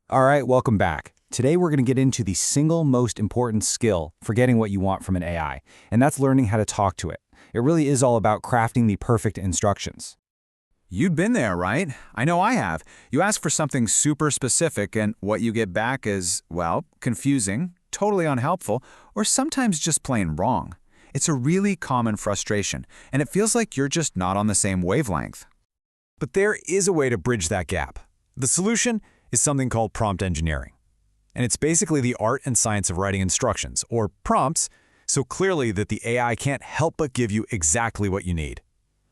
All right, welcome back. Today we're going to get into the single most important skill for getting what you want from an AI, and that's learning how to talk to it. It really is all about crafting the perfect instructions. You've been there, right? I know I have. You ask for something super specific and what you get back is, well, confusing, totally unhelpful, or sometimes just plain wrong. It's a really common frustration, and it feels like you're just not on the same wavelength. But there is a way to bridge that gap. The solution is something called prompt engineering. And it's basically the art and science of writing instructions, or prompts, so clearly that the AI can't help but give you exactly what you need.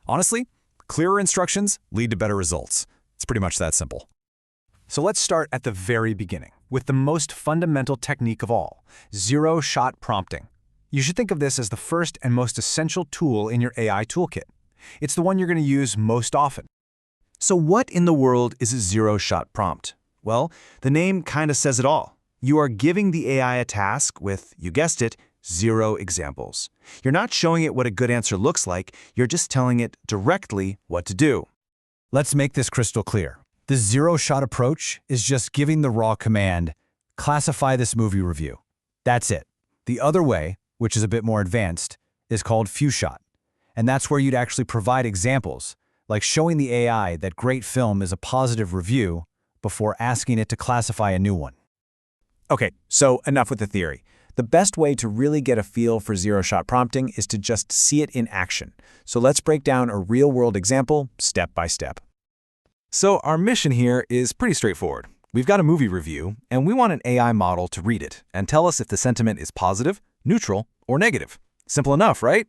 Honestly, clearer instructions lead to better results. It's pretty much that simple. So let's start at the very beginning, with the most fundamental technique of all, zero-shot prompting. You should think of this as the first and most essential tool in your AI toolkit. It's the one you're going to use most often. So what in the world is a zero-shot prompt? Well, the name kind of says it all. You are giving the AI a task with, you guessed it, 0 examples. You're not showing it what a good answer looks like, you're just telling it directly what to do. Let's make this crystal clear. The zero-shot approach is just giving the raw command, classify this movie review. That's it. The other way, which is a bit more advanced, is called few-shot. And that's where you'd actually provide examples, like showing the AI that great film is a positive review before asking it to classify a new one. Okay, so enough with the theory. The best way to really get a feel for zero-shot prompting is to just see it in action. So let's break down a real-world example step by step. So our mission here is pretty straightforward. We've got a movie review, and we want an AI model to read it and tell us if the sentiment is positive, neutral, or negative. Simple enough, right?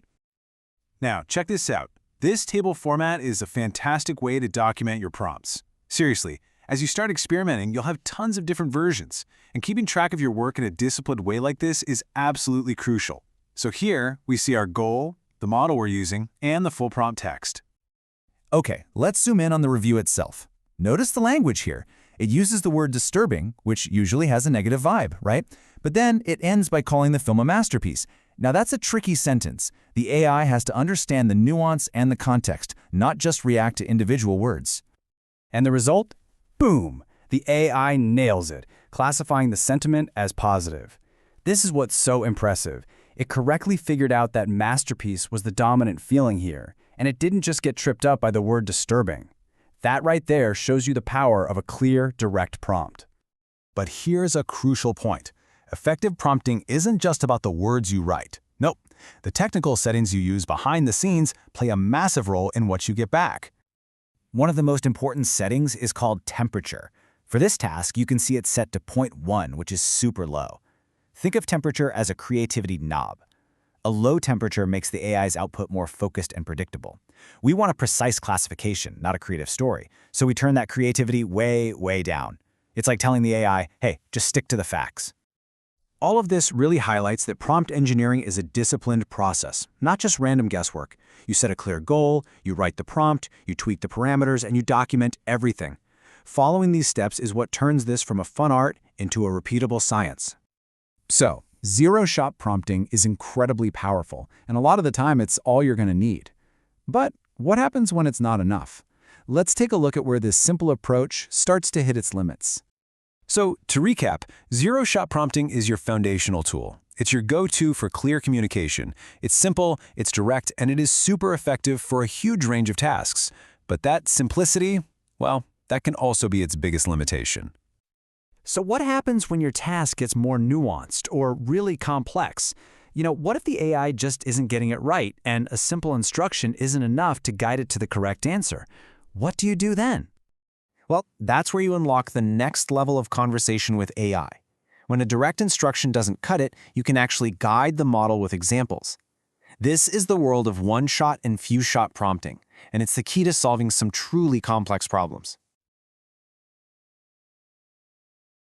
Now, check this out. This table format is a fantastic way to document your prompts. Seriously, as you start experimenting, you'll have tons of different versions, and keeping track of your work in a disciplined way like this is absolutely crucial. So here, we see our goal, the model we're using, and the full prompt text. Okay, let's zoom in on the review itself. Notice the language here. It uses the word disturbing, which usually has a negative vibe, right? But then it ends by calling the film a masterpiece. Now that's a tricky sentence. The AI has to understand the nuance and the context, not just react to individual words. And the result? Boom! The AI nails it, classifying the sentiment as positive. This is what's so impressive. It correctly figured out that masterpiece was the dominant feeling here, and it didn't just get tripped up by the word disturbing. That right there shows you the power of a clear, direct prompt. But here's a crucial point. Effective prompting isn't just about the words you write. Nope. The technical settings you use behind the scenes play a massive role in what you get back. One of the most important settings is called temperature. For this task, you can see it set to 0.1, which is super low. Think of temperature as a creativity knob. A low temperature makes the AI's output more focused and predictable. We want a precise classification, not a creative story, so we turn that creativity way, way down. It's like telling the AI, hey, just stick to the facts. All of this really highlights that prompt engineering is a disciplined process, not just random guesswork. You set a clear goal, you write the prompt, you tweak the parameters, and you document everything. Following these steps is what turns this from a fun art into a repeatable science. So, zero-shot prompting is incredibly powerful, and a lot of the time it's all you're going to need. But what happens when it's not enough? Let's take a look at where this simple approach starts to hit its limits. So, to recap, zero-shot prompting is your foundational tool. It's your go-to for clear communication. It's simple, it's direct, and it is super effective for a huge range of tasks. But that simplicity, well, that can also be its biggest limitation. So what happens when your task gets more nuanced or really complex? What if the AI just isn't getting it right and a simple instruction isn't enough to guide it to the correct answer? What do you do then? Well, that's where you unlock the next level of conversation with AI. When a direct instruction doesn't cut it, you can actually guide the model with examples. This is the world of one-shot and few-shot prompting, and it's the key to solving some truly complex problems.